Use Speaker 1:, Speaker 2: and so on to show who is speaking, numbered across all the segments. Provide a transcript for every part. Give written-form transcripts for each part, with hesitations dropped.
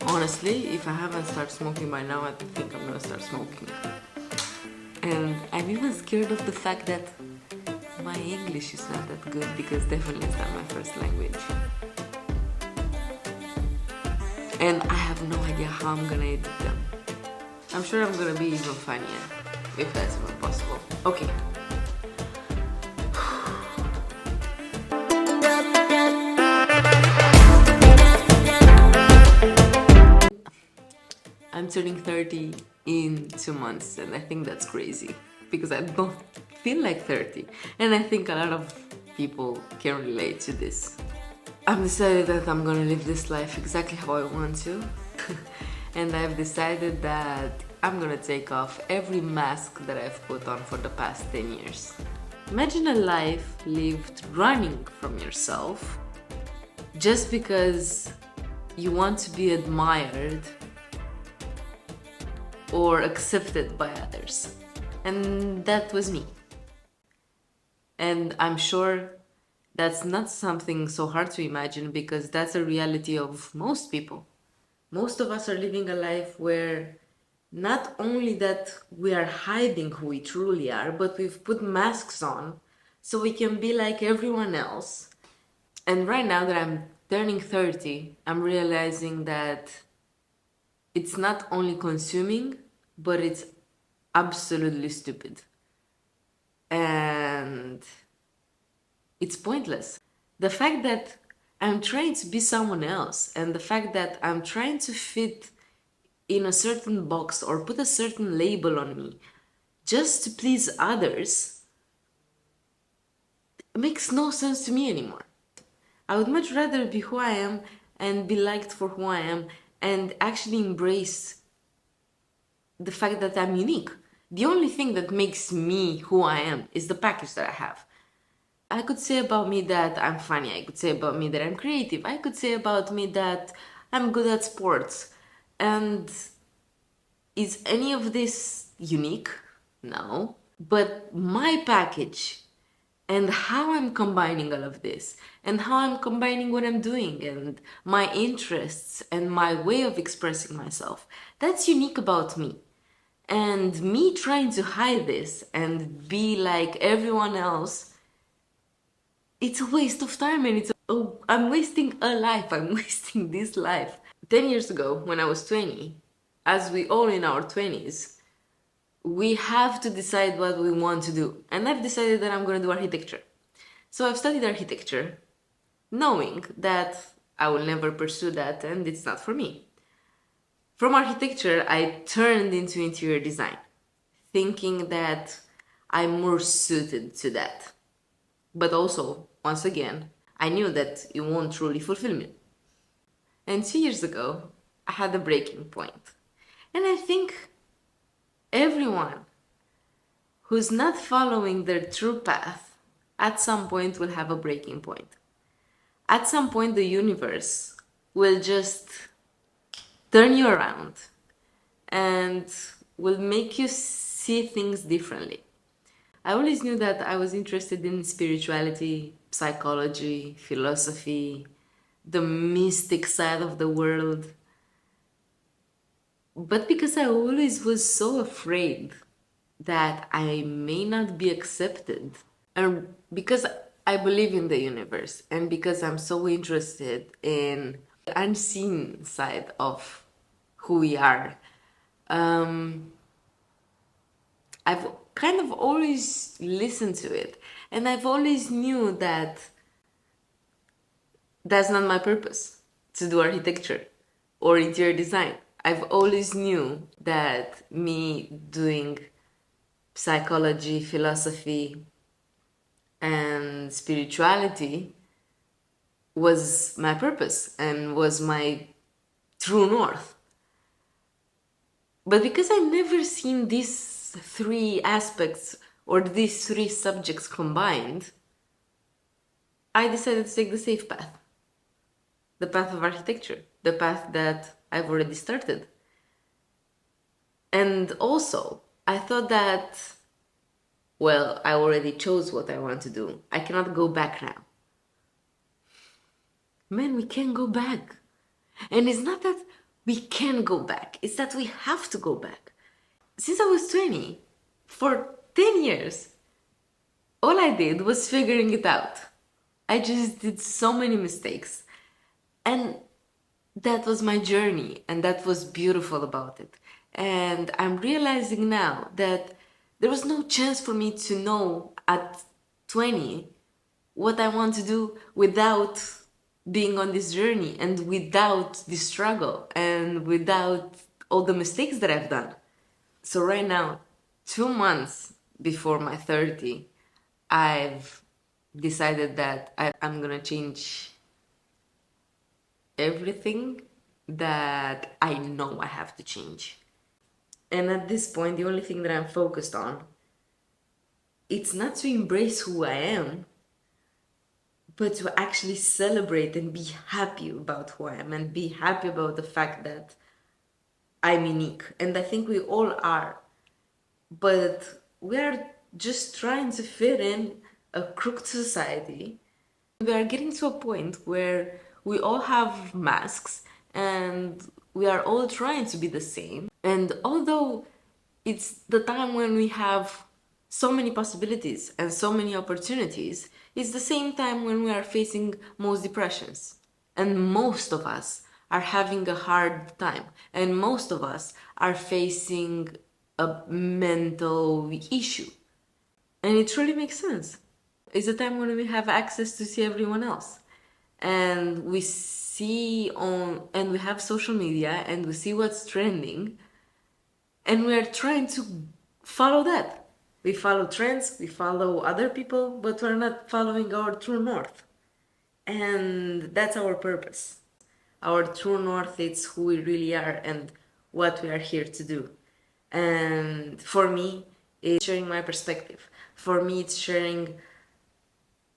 Speaker 1: Honestly, if I haven't started smoking by now, I think I'm gonna start smoking. And I'm even scared of the fact that my English is not that good because definitely it's not my first language. And I have no idea how I'm gonna edit them. I'm sure I'm gonna be even funnier, if that's even possible. Okay. I'm turning 30 in 2 months, and I think that's crazy because I don't feel like 30. And I think a lot of people can relate to this. I've decided that I'm gonna live this life exactly how I want to. And I've decided that I'm gonna take off every mask that I've put on for the past 10 years. Imagine a life lived running from yourself just because you want to be admired or accepted by others. And that was me. And I'm sure that's not something so hard to imagine because that's a reality of most people. Most of us are living a life where not only that we are hiding who we truly are, but we've put masks on so we can be like everyone else. And right now that I'm turning 30, I'm realizing that it's not only consuming, but it's absolutely stupid. And it's pointless. The fact that I'm trying to be someone else and the fact that I'm trying to fit in a certain box or put a certain label on me just to please others makes no sense to me anymore. I would much rather be who I am and be liked for who I am and actually embrace the fact that I'm unique. The only thing that makes me who I am is the package that I have. I could say about me that I'm funny. I could say about me that I'm creative. I could say about me that I'm good at sports. And is any of this unique? No. But my package and how I'm combining all of this and how I'm combining what I'm doing and my interests and my way of expressing myself, that's unique about me. And me trying to hide this and be like everyone else, it's a waste of time and I'm wasting a life. I'm wasting this life. 10 years ago, when I was 20, as we all in our 20s, we have to decide what we want to do. And I've decided that I'm going to do architecture. So I've studied architecture, knowing that I will never pursue that and it's not for me. From architecture, I turned into interior design, thinking that I'm more suited to that. But also, once again, I knew that it won't truly fulfill me. And 2 years ago, I had a breaking point. And I think everyone who's not following their true path at some point will have a breaking point. At some point, the universe will just turn you around and will make you see things differently. I always knew that I was interested in spirituality, psychology, philosophy, the mystic side of the world. But because I always was so afraid that I may not be accepted, and because I believe in the universe, and because I'm so interested in the unseen side of who we are, I've kind of always listened to it, and I've always knew that that's not my purpose to do architecture or interior design. I've always knew that me doing psychology, philosophy, and spirituality was my purpose and was my true north. But because I've never seen these three aspects or these three subjects combined, I decided to take the safe path. The path of architecture, the path that I've already started. And also, I thought that, well, I already chose what I want to do. I cannot go back now. Man, we can't go back. And it's not that we can go back. It's that we have to go back. Since I was 20, for 10 years, all I did was figuring it out. I just did so many mistakes. And that was my journey, and that was beautiful about it. And I'm realizing now that there was no chance for me to know at 20 what I want to do without being on this journey and without the struggle and without all the mistakes that I've done. So right now, 2 months before my 30, I've decided that I'm gonna change everything that I know I have to change. And at this point, the only thing that I'm focused on, it's not to embrace who I am, but to actually celebrate and be happy about who I am and be happy about the fact that I'm unique. And I think we all are. But we are just trying to fit in a crooked society. We are getting to a point where we all have masks and we are all trying to be the same. And although it's the time when we have so many possibilities and so many opportunities, it's the same time when we are facing most depressions. And most of us are having a hard time. And most of us are facing a mental issue. And it truly makes sense. It's a time when we have access to see everyone else. And we have social media and we see what's trending. And we are trying to follow that. We follow trends, we follow other people, but we're not following our true north. And that's our purpose. Our true north is who we really are and what we are here to do. And for me, it's sharing my perspective. For me, it's sharing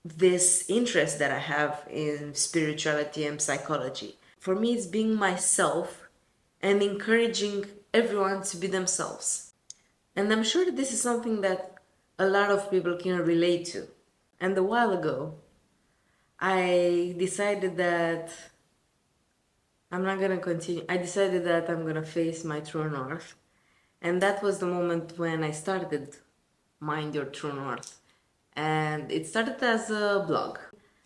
Speaker 1: this interest that I have in spirituality and psychology. For me, it's being myself and encouraging everyone to be themselves. And I'm sure that this is something that a lot of people can relate to. And a while ago, I decided that I'm not gonna continue. I decided that I'm gonna face my true north. And that was the moment when I started Mind Your True North. And it started as a blog.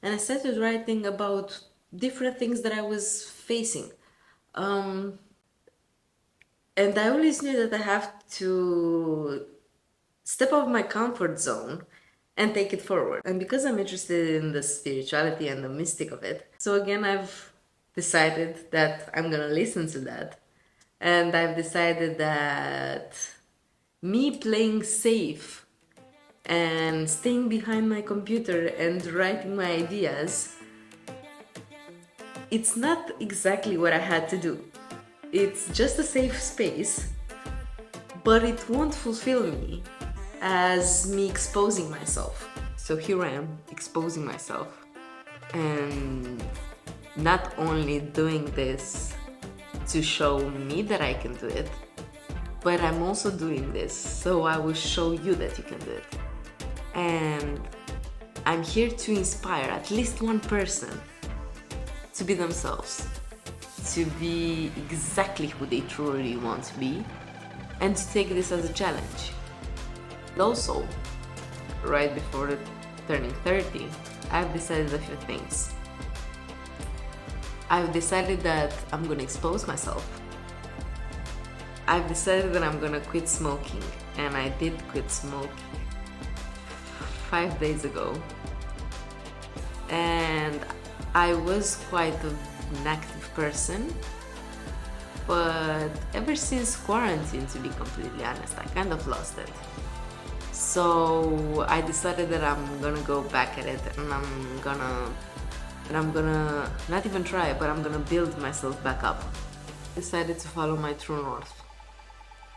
Speaker 1: And I started writing about different things that I was facing. And I always knew that I have to step out of my comfort zone and take it forward. And because I'm interested in the spirituality and the mystic of it, so again, I've decided that I'm gonna listen to that. And I've decided that me playing safe and staying behind my computer and writing my ideas, it's not exactly what I had to do. It's just a safe space, but it won't fulfill me as me exposing myself. So here I am, exposing myself, and not only doing this to show me that I can do it, but I'm also doing this so I will show you that you can do it. And I'm here to inspire at least one person to be themselves, to be exactly who they truly want to be, and to take this as a challenge. Also, right before turning 30, I've decided a few things. I've decided that I'm gonna expose myself. I've decided that I'm gonna quit smoking, and I did quit smoking 5 days ago. And I was quite an active person, but ever since quarantine, to be completely honest, I kind of lost it. So I decided that I'm gonna go back at it, and I'm gonna not even try, but I'm gonna build myself back up. Decided to follow my true north,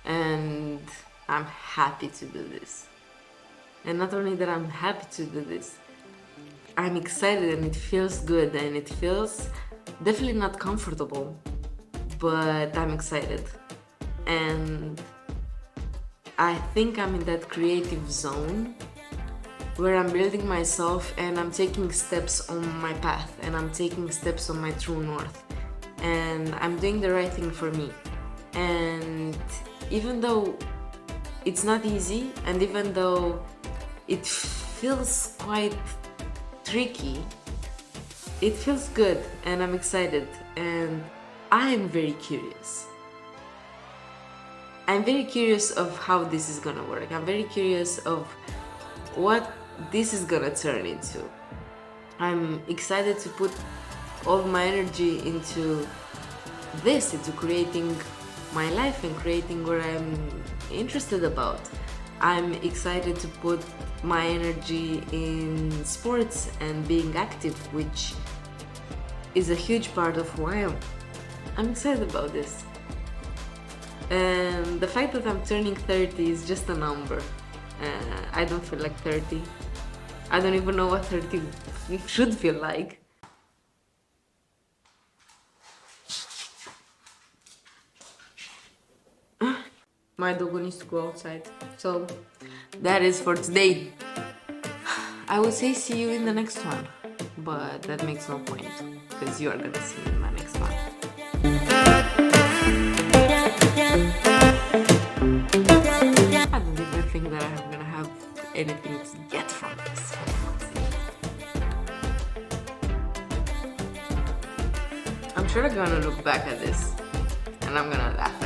Speaker 1: and I'm happy to do this. And not only that I'm happy to do this, I'm excited, and it feels good, and it feels definitely not comfortable, but I'm excited. And I think I'm in that creative zone where I'm building myself and I'm taking steps on my path and I'm taking steps on my true north. and I'm doing the right thing for me. And even though it's not easy, and even though it feels quite tricky, it feels good, and I'm excited, and I'm very curious. I'm very curious of how this is gonna work. I'm very curious of what this is gonna turn into. I'm excited to put all my energy into this, into creating my life and creating what I'm interested about. I'm excited to put my energy in sports and being active, which is a huge part of who I am. I'm excited about this. And the fact that I'm turning 30 is just a number. I don't feel like 30. I don't even know what 30 should feel like. My dog needs to go outside. So that is for today. I would say see you in the next one, but that makes no point because you are gonna see me in my next one. I don't even think that I'm gonna have anything to get from this. I'm sure I'm gonna look back at this and I'm gonna laugh.